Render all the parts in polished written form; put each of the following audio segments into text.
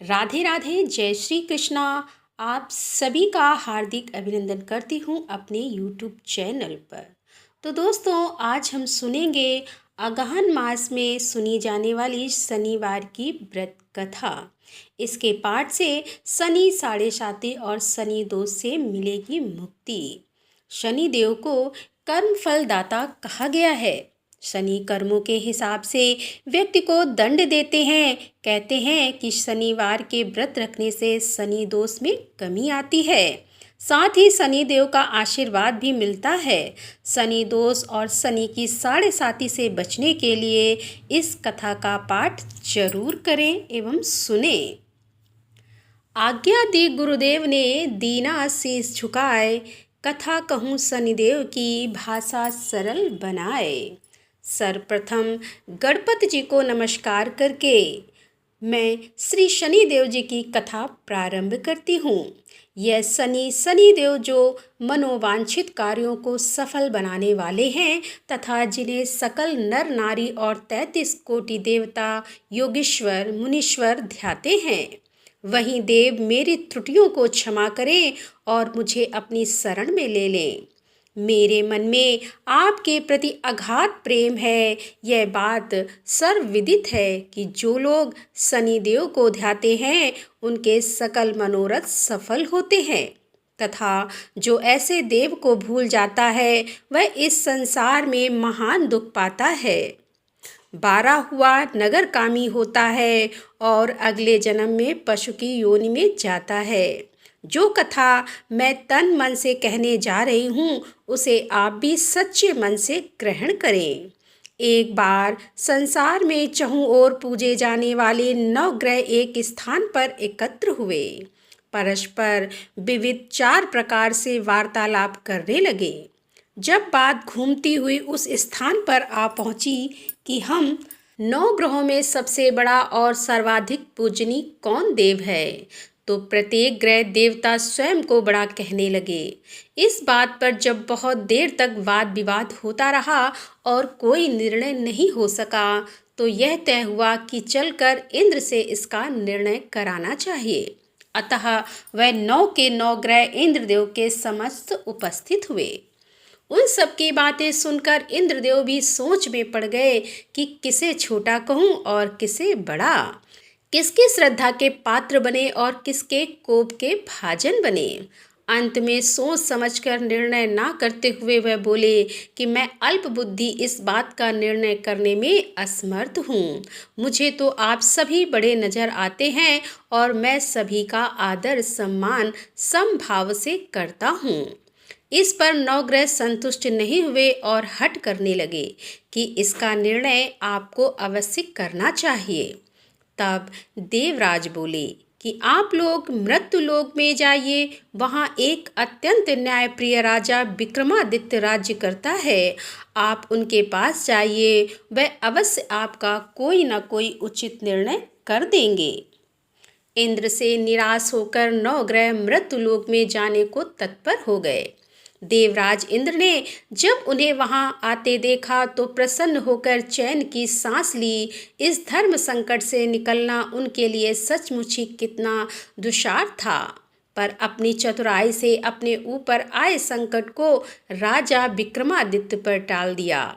राधे राधे, जय श्री कृष्णा। आप सभी का हार्दिक अभिनंदन करती हूँ अपने यूट्यूब चैनल पर। तो दोस्तों, आज हम सुनेंगे अगहन मास में सुनी जाने वाली शनिवार की व्रत कथा। इसके पाठ से शनि साढ़े साती और शनि दोष से मिलेगी मुक्ति। शनि देव को कर्म फल दाता कहा गया है। शनि कर्मों के हिसाब से व्यक्ति को दंड देते हैं। कहते हैं कि शनिवार के व्रत रखने से शनि दोष में कमी आती है, साथ ही शनि देव का आशीर्वाद भी मिलता है। शनि दोष और शनि की साढ़े साती से बचने के लिए इस कथा का पाठ जरूर करें एवं सुने। आज्ञा दी गुरुदेव ने, दीना शीस झुकाए, कथा कहूँ शनिदेव की, भाषा सरल बनाए। सर्वप्रथम गणपति जी को नमस्कार करके मैं श्री शनिदेव जी की कथा प्रारंभ करती हूँ। यह शनिदेव जो मनोवांछित कार्यों को सफल बनाने वाले हैं तथा जिन्हें सकल नर नारी और 33 कोटि देवता योगीश्वर मुनीश्वर ध्याते हैं, वहीं देव मेरी त्रुटियों को क्षमा करें और मुझे अपनी शरण में ले लें। मेरे मन में आपके प्रति अगाध प्रेम है। यह बात सर्वविदित है कि जो लोग शनिदेव को ध्याते हैं उनके सकल मनोरथ सफल होते हैं, तथा जो ऐसे देव को भूल जाता है वह इस संसार में महान दुख पाता है, 12 हुआ नगरकामी होता है और अगले जन्म में पशु की योनि में जाता है। जो कथा मैं तन मन से कहने जा रही हूँ उसे आप भी सच्चे मन से ग्रहण करें। एक बार संसार में चहुं ओर पूजे जाने वाले 9 ग्रह एक स्थान पर एकत्र हुए। परस्पर विविध 4 प्रकार से वार्तालाप करने लगे। जब बात घूमती हुई उस स्थान पर आ पहुंची कि हम 9 ग्रहों में सबसे बड़ा और सर्वाधिक पूजनीय कौन देव है, तो प्रत्येक ग्रह देवता स्वयं को बड़ा कहने लगे। इस बात पर जब बहुत देर तक वाद विवाद होता रहा और कोई निर्णय नहीं हो सका, तो यह तय हुआ कि चलकर इंद्र से इसका निर्णय कराना चाहिए। अतः वह 9 के 9 ग्रह इंद्रदेव के समस्त उपस्थित हुए। उन सब की बातें सुनकर इंद्रदेव भी सोच में पड़ गए कि किसे छोटा कहूँ और किसे बड़ा, किसकी श्रद्धा के पात्र बने और किसके कोप के भाजन बने। अंत में सोच समझकर निर्णय ना करते हुए वह बोले कि मैं अल्प बुद्धि इस बात का निर्णय करने में असमर्थ हूँ। मुझे तो आप सभी बड़े नजर आते हैं और मैं सभी का आदर सम्मान समभाव से करता हूँ। इस पर 9 ग्रह संतुष्ट नहीं हुए और हट करने लगे कि इसका निर्णय आपको अवश्य करना चाहिए। तब देवराज बोले कि आप लोग मृत्युलोक में जाइए, वहाँ एक अत्यंत न्यायप्रिय राजा विक्रमादित्य राज्य करता है। आप उनके पास जाइए, वह अवश्य आपका कोई न कोई उचित निर्णय कर देंगे। इंद्र से निराश होकर 9 ग्रह मृत्युलोक में जाने को तत्पर हो गए। देवराज इंद्र ने जब उन्हें वहां आते देखा तो प्रसन्न होकर चैन की सांस ली। इस धर्म संकट से निकलना उनके लिए सचमुच ही कितना दुष्सार था, पर अपनी चतुराई से अपने ऊपर आए संकट को राजा विक्रमादित्य पर टाल दिया।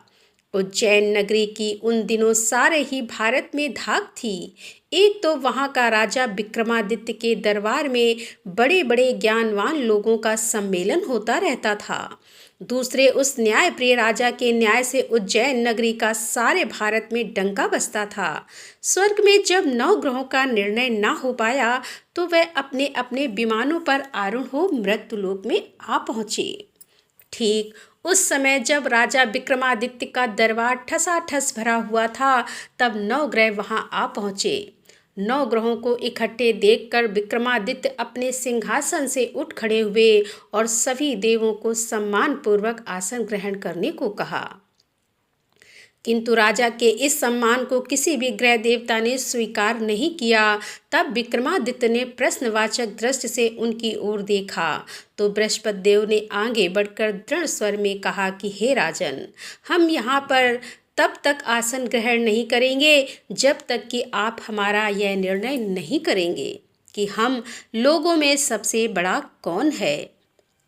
उज्जैन नगरी की उन दिनों सारे ही भारत में धाक थी। एक तो वहाँ का राजा विक्रमादित्य के दरबार में बड़े बड़े ज्ञानवान लोगों का सम्मेलन होता रहता था। दूसरे उस न्यायप्रिय राजा के न्याय से उज्जैन नगरी का सारे भारत में डंका बजता था। स्वर्ग में जब 9 ग्रहों का निर्णय ना हो पाया तो वह अपने अपने विमानों पर आरूढ़ हो मृत्युलोक में आ पहुँचे। ठीक उस समय जब राजा विक्रमादित्य का दरबार ठसाठस भरा हुआ था, तब 9 ग्रह वहां आ पहुंचे। 9 ग्रहों को इकट्ठे देखकर विक्रमादित्य अपने सिंहासन से उठ खड़े हुए और सभी देवों को सम्मान पूर्वक आसन ग्रहण करने को कहा। किंतु राजा के इस सम्मान को किसी भी ग्रह देवता ने स्वीकार नहीं किया। तब विक्रमादित्य ने प्रश्नवाचक दृष्टि से उनकी ओर देखा तो बृहस्पति देव ने आगे बढ़कर दृढ़ स्वर में कहा कि हे राजन, हम यहाँ पर तब तक आसन ग्रहण नहीं करेंगे जब तक कि आप हमारा यह निर्णय नहीं करेंगे कि हम लोगों में सबसे बड़ा कौन है।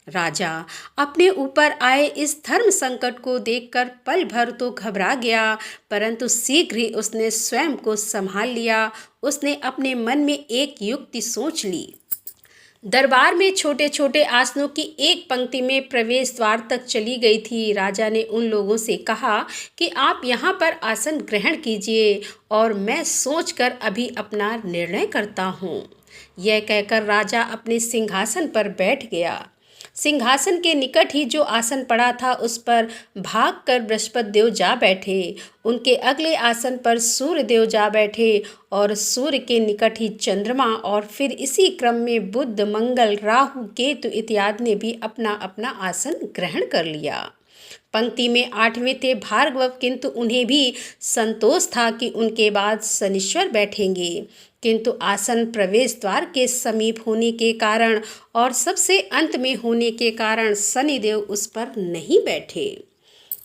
राजा अपने ऊपर आए इस धर्म संकट को देखकर पल भर तो घबरा गया, परंतु शीघ्र ही उसने स्वयं को संभाल लिया। उसने अपने मन में एक युक्ति सोच ली। दरबार में छोटे छोटे आसनों की एक पंक्ति में प्रवेश द्वार तक चली गई थी। राजा ने उन लोगों से कहा कि आप यहाँ पर आसन ग्रहण कीजिए और मैं सोचकर अभी अपना निर्णय करता हूँ। यह कहकर राजा अपने सिंहासन पर बैठ गया। सिंहासन के निकट ही जो आसन पड़ा था उस पर भागकर बृहस्पति देव जा बैठे। उनके अगले आसन पर सूर्य देव जा बैठे और सूर्य के निकट ही चंद्रमा, और फिर इसी क्रम में बुध, मंगल, राहु, केतु इत्यादि ने भी अपना अपना आसन ग्रहण कर लिया। पंक्ति में 8वें थे भार्गव, किंतु उन्हें भी संतोष था कि उनके बाद शनिश्चर बैठेंगे, किंतु आसन प्रवेश द्वार के समीप होने के कारण और सबसे अंत में होने के कारण शनिदेव उस पर नहीं बैठे।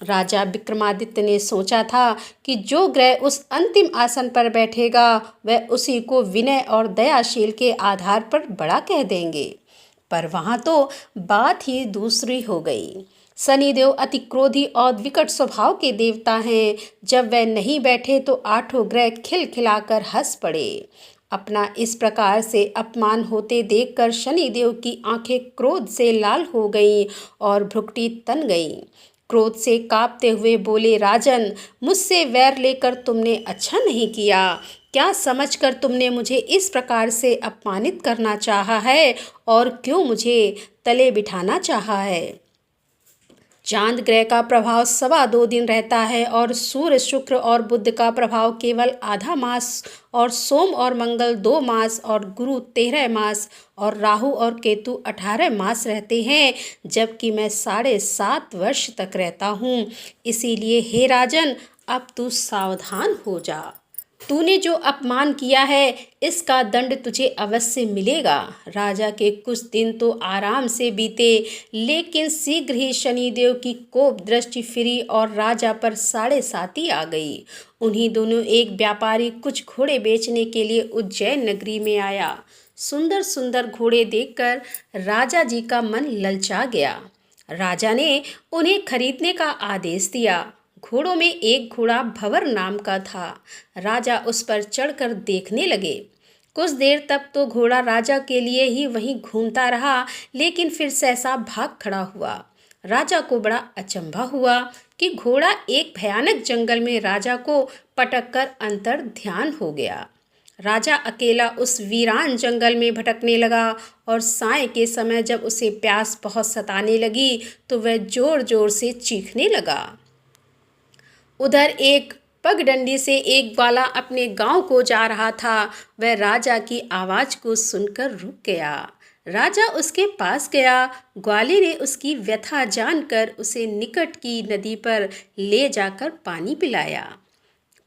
राजा विक्रमादित्य ने सोचा था कि जो ग्रह उस अंतिम आसन पर बैठेगा वह उसी को विनय और दयाशील के आधार पर बड़ा कह देंगे, पर वहाँ तो बात ही दूसरी हो गई। शनिदेव अति क्रोधी और विकट स्वभाव के देवता हैं। जब वह नहीं बैठे तो 8 ग्रह खिलखिलाकर हंस पड़े। अपना इस प्रकार से अपमान होते देखकर शनिदेव की आंखें क्रोध से लाल हो गईं और भ्रुकुटी तन गईं। क्रोध से कांपते हुए बोले, राजन, मुझसे वैर लेकर तुमने अच्छा नहीं किया। क्या समझकर तुमने मुझे इस प्रकार से अपमानित करना चाहा है और क्यों मुझे तले बिठाना चाहा है। चांद ग्रह का प्रभाव 2.25 दिन रहता है और सूर्य, शुक्र और बुध का प्रभाव केवल आधा मास, और सोम और मंगल 2 मास, और गुरु 13 मास, और राहु और केतु 18 मास रहते हैं, जबकि मैं 7.5 वर्ष तक रहता हूँ। इसीलिए हे राजन, अब तू सावधान हो जा। तूने जो अपमान किया है इसका दंड तुझे अवश्य मिलेगा। राजा के कुछ दिन तो आराम से बीते, लेकिन शीघ्र ही शनिदेव की कोप दृष्टि फिरी और राजा पर 7.5 आ गई। उन्हीं दोनों एक व्यापारी कुछ घोड़े बेचने के लिए उज्जैन नगरी में आया। सुंदर सुंदर घोड़े देखकर राजा जी का मन ललचा गया। राजा ने उन्हें खरीदने का आदेश दिया। घोड़ों में एक घोड़ा भंवर नाम का था। राजा उस पर चढ़कर देखने लगे। कुछ देर तक तो घोड़ा राजा के लिए ही वहीं घूमता रहा, लेकिन फिर सहसा भाग खड़ा हुआ। राजा को बड़ा अचंभा हुआ कि घोड़ा एक भयानक जंगल में राजा को पटककर अंतर ध्यान हो गया। राजा अकेला उस वीरान जंगल में भटकने लगा और साय के समय जब उसे प्यास बहुत सताने लगी तो वह जोर जोर से चीखने लगा। उधर एक पगडंडी से एक ग्वाला अपने गांव को जा रहा था। वह राजा की आवाज़ को सुनकर रुक गया। राजा उसके पास गया। ग्वाले ने उसकी व्यथा जानकर उसे निकट की नदी पर ले जाकर पानी पिलाया।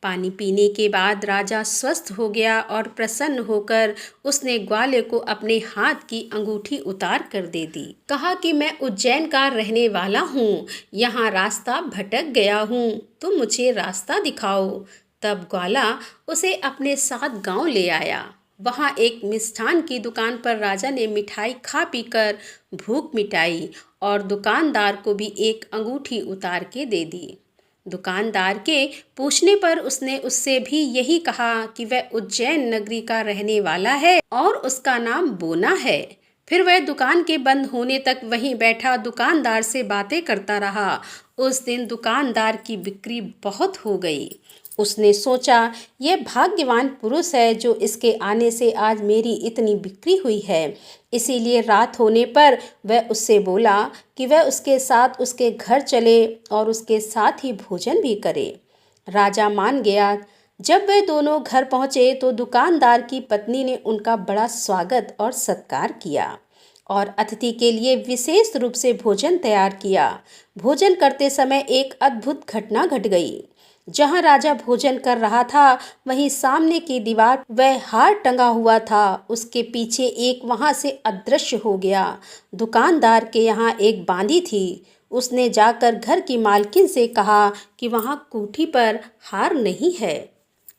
पानी पीने के बाद राजा स्वस्थ हो गया और प्रसन्न होकर उसने ग्वाले को अपने हाथ की अंगूठी उतार कर दे दी। कहा कि मैं उज्जैन का रहने वाला हूँ, यहाँ रास्ता भटक गया हूँ, तुम मुझे रास्ता दिखाओ। तब ग्वाला उसे अपने साथ गांव ले आया। वहाँ एक मिष्ठान की दुकान पर राजा ने मिठाई खा पीकर भूख मिटाई और दुकानदार को भी एक अंगूठी उतार के दे दी। दुकानदार के पूछने पर उसने उससे भी यही कहा कि वह उज्जैन नगरी का रहने वाला है और उसका नाम बोना है। फिर वह दुकान के बंद होने तक वहीं बैठा दुकानदार से बातें करता रहा। उस दिन दुकानदार की बिक्री बहुत हो गई। उसने सोचा, यह भाग्यवान पुरुष है जो इसके आने से आज मेरी इतनी बिक्री हुई है। इसीलिए रात होने पर वह उससे बोला कि वह उसके साथ उसके घर चले और उसके साथ ही भोजन भी करे। राजा मान गया। जब वे दोनों घर पहुँचे तो दुकानदार की पत्नी ने उनका बड़ा स्वागत और सत्कार किया और अतिथि के लिए विशेष रूप से भोजन तैयार किया। भोजन करते समय एक अद्भुत घटना घट गई। जहाँ राजा भोजन कर रहा था वहीं सामने की दीवार वह हार टंगा हुआ था, उसके पीछे एक वहाँ से अदृश्य हो गया। दुकानदार के यहाँ एक बांदी थी, उसने जाकर घर की मालकिन से कहा कि वहाँ कोठी पर हार नहीं है।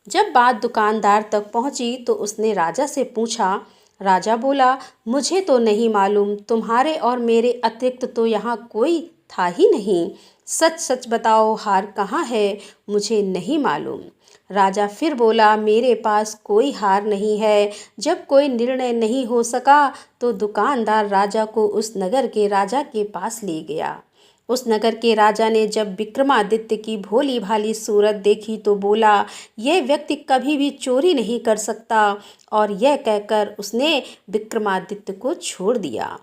जब बात दुकानदार तक पहुंची तो उसने राजा से पूछा। राजा बोला, मुझे तो नहीं मालूम, तुम्हारे और मेरे अतिरिक्त तो यहाँ कोई था ही नहीं। सच सच बताओ, हार कहाँ है? मुझे नहीं मालूम। राजा फिर बोला, मेरे पास कोई हार नहीं है। जब कोई निर्णय नहीं हो सका तो दुकानदार राजा को उस नगर के राजा के पास ले गया। उस नगर के राजा ने जब विक्रमादित्य की भोली भाली सूरत देखी तो बोला, यह व्यक्ति कभी भी चोरी नहीं कर सकता, और यह कहकर उसने विक्रमादित्य को छोड़ दिया।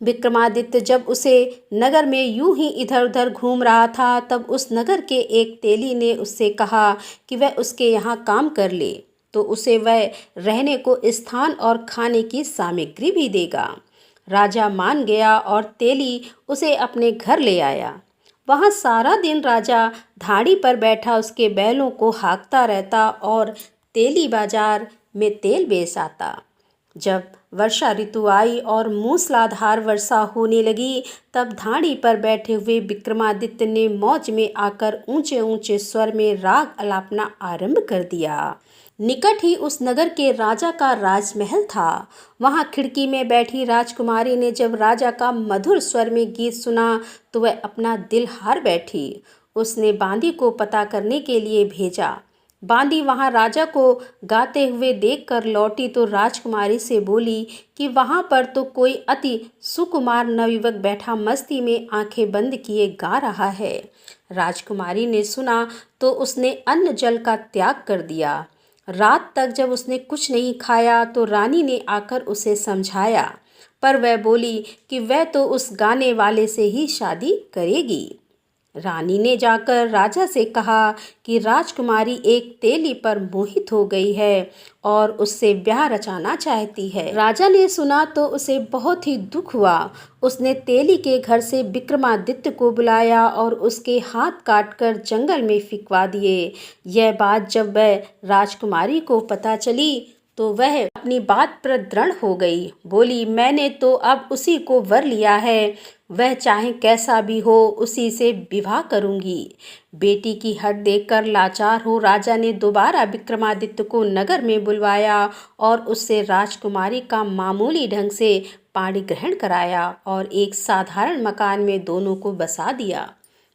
विक्रमादित्य जब उसे नगर में यूं ही इधर उधर घूम रहा था, तब उस नगर के एक तेली ने उससे कहा कि वह उसके यहाँ काम कर ले तो उसे वह रहने को स्थान और खाने की सामग्री भी देगा। राजा मान गया और तेली उसे अपने घर ले आया। वहाँ सारा दिन राजा धाड़ी पर बैठा उसके बैलों को हाँकता रहता और तेली बाजार में तेल बेच आता। जब वर्षा ऋतु आई और मूसलाधार वर्षा होने लगी, तब धाड़ी पर बैठे हुए विक्रमादित्य ने मौज में आकर ऊंचे ऊंचे स्वर में राग अलापना आरंभ कर दिया। निकट ही उस नगर के राजा का राजमहल था। वहां खिड़की में बैठी राजकुमारी ने जब राजा का मधुर स्वर में गीत सुना तो वह अपना दिल हार बैठी। उसने बांदी को पता करने के लिए भेजा। बांदी वहां राजा को गाते हुए देखकर लौटी तो राजकुमारी से बोली कि वहां पर तो कोई अति सुकुमार नवयुवक बैठा मस्ती में आंखें बंद किए गा रहा है। राजकुमारी ने सुना तो उसने अन्न जल का त्याग कर दिया। रात तक जब उसने कुछ नहीं खाया तो रानी ने आकर उसे समझाया, पर वह बोली कि वह तो उस गाने वाले से ही शादी करेगी। रानी ने जाकर राजा से कहा कि राजकुमारी एक तेली पर मोहित हो गई है और उससे ब्याह रचाना चाहती है। राजा ने सुना तो उसे बहुत ही दुख हुआ। उसने तेली के घर से विक्रमादित्य को बुलाया और उसके हाथ काटकर जंगल में फिकवा दिए। यह बात जब वह राजकुमारी को पता चली तो वह अपनी बात पर दृढ़ हो गई। बोली, मैंने तो अब उसी को वर लिया है, वह चाहे कैसा भी हो उसी से विवाह करूंगी। बेटी की हट देखकर लाचार हो राजा ने दोबारा विक्रमादित्य को नगर में बुलवाया और उससे राजकुमारी का मामूली ढंग से पाणी ग्रहण कराया और एक साधारण मकान में दोनों को बसा दिया।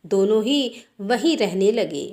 दोनों ही वहीं रहने लगे।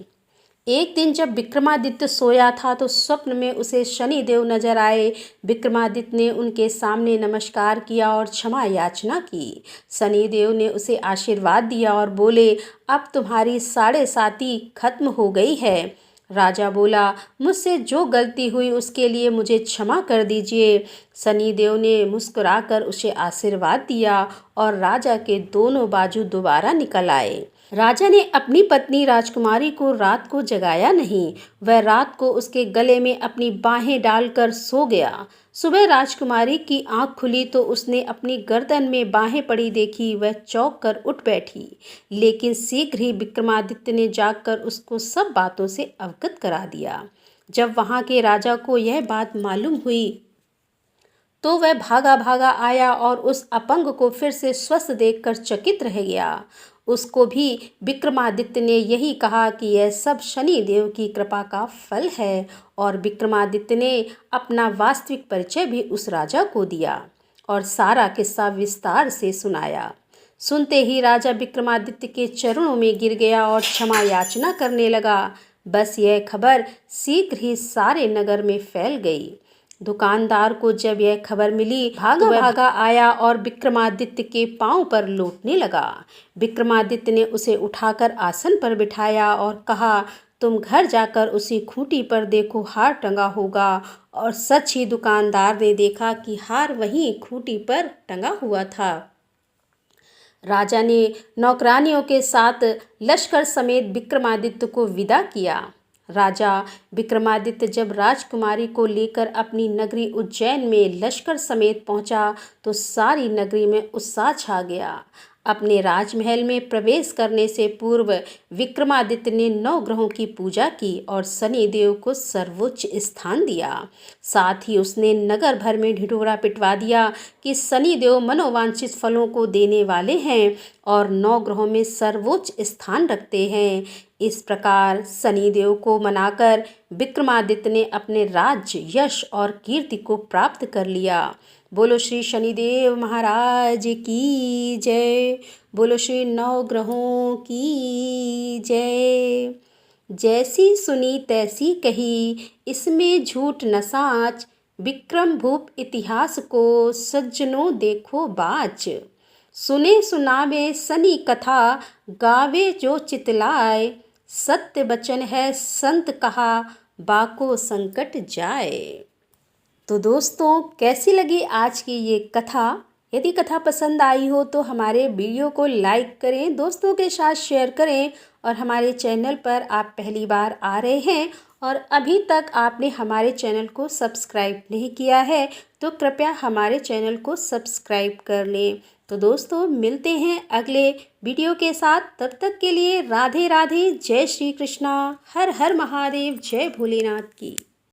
एक दिन जब विक्रमादित्य सोया था तो स्वप्न में उसे शनिदेव नजर आए। विक्रमादित्य ने उनके सामने नमस्कार किया और क्षमा याचना की। शनिदेव ने उसे आशीर्वाद दिया और बोले, अब तुम्हारी 7.5 खत्म हो गई है। राजा बोला, मुझसे जो गलती हुई उसके लिए मुझे क्षमा कर दीजिए। शनिदेव ने मुस्कुराकर उसे आशीर्वाद दिया और राजा के दोनों बाजू दोबारा निकल आए। राजा ने अपनी पत्नी राजकुमारी को रात को जगाया नहीं। वह रात को उसके गले में अपनी बाहें डालकर सो गया। सुबह राजकुमारी की आंख खुली तो उसने अपनी गर्दन में बाहें पड़ी देखी। वह चौंक कर उठ बैठी, लेकिन शीघ्र ही विक्रमादित्य ने जागकर उसको सब बातों से अवगत करा दिया। जब वहां के राजा को यह बात मालूम हुई तो वह भागा भागा आया और उस अपंग को फिर से स्वस्थ देखकर चकित रह गया। उसको भी विक्रमादित्य ने यही कहा कि यह सब शनि देव की कृपा का फल है, और विक्रमादित्य ने अपना वास्तविक परिचय भी उस राजा को दिया और सारा किस्सा विस्तार से सुनाया। सुनते ही राजा विक्रमादित्य के चरणों में गिर गया और क्षमा याचना करने लगा। बस यह खबर शीघ्र ही सारे नगर में फैल गई। दुकानदार को जब यह खबर मिली भागा भागा आया और विक्रमादित्य के पांव पर लौटने लगा। विक्रमादित्य ने उसे उठाकर आसन पर बिठाया और कहा, तुम घर जाकर उसी खूंटी पर देखो, हार टंगा होगा। और सच ही दुकानदार ने देखा कि हार वहीं खूंटी पर टंगा हुआ था। राजा ने नौकरानियों के साथ लश्कर समेत विक्रमादित्य को विदा किया। राजा विक्रमादित्य जब राजकुमारी को लेकर अपनी नगरी उज्जैन में लश्कर समेत पहुंचा तो सारी नगरी में उत्साह छा गया। अपने राजमहल में प्रवेश करने से पूर्व विक्रमादित्य ने 9 ग्रहों की पूजा की और शनिदेव को सर्वोच्च स्थान दिया। साथ ही उसने नगर भर में ढिढोरा पिटवा दिया कि शनिदेव मनोवांछित फलों को देने वाले हैं और 9 ग्रहों में सर्वोच्च स्थान रखते हैं। इस प्रकार शनिदेव को मनाकर विक्रमादित्य ने अपने राज्य, यश और कीर्ति को प्राप्त कर लिया। बोलो श्री शनिदेव महाराज की जय। बोलो श्री 9 ग्रहों की जय। जैसी सुनी तैसी कही, इसमें झूठ न साच। विक्रम भूप इतिहास को सज्जनों देखो बाच। सुने सुनावे शनि कथा, गावे जो चितलाए। सत्य वचन है संत कहा, बाको संकट जाए। तो दोस्तों, कैसी लगी आज की ये कथा? यदि कथा पसंद आई हो तो हमारे वीडियो को लाइक करें, दोस्तों के साथ शेयर करें और हमारे चैनल पर आप पहली बार आ रहे हैं और अभी तक आपने हमारे चैनल को सब्सक्राइब नहीं किया है तो कृपया हमारे चैनल को सब्सक्राइब कर लें। तो दोस्तों, मिलते हैं अगले वीडियो के साथ। तब तक के लिए राधे राधे, जय श्री कृष्णा, हर हर महादेव, जय भोलेनाथ की।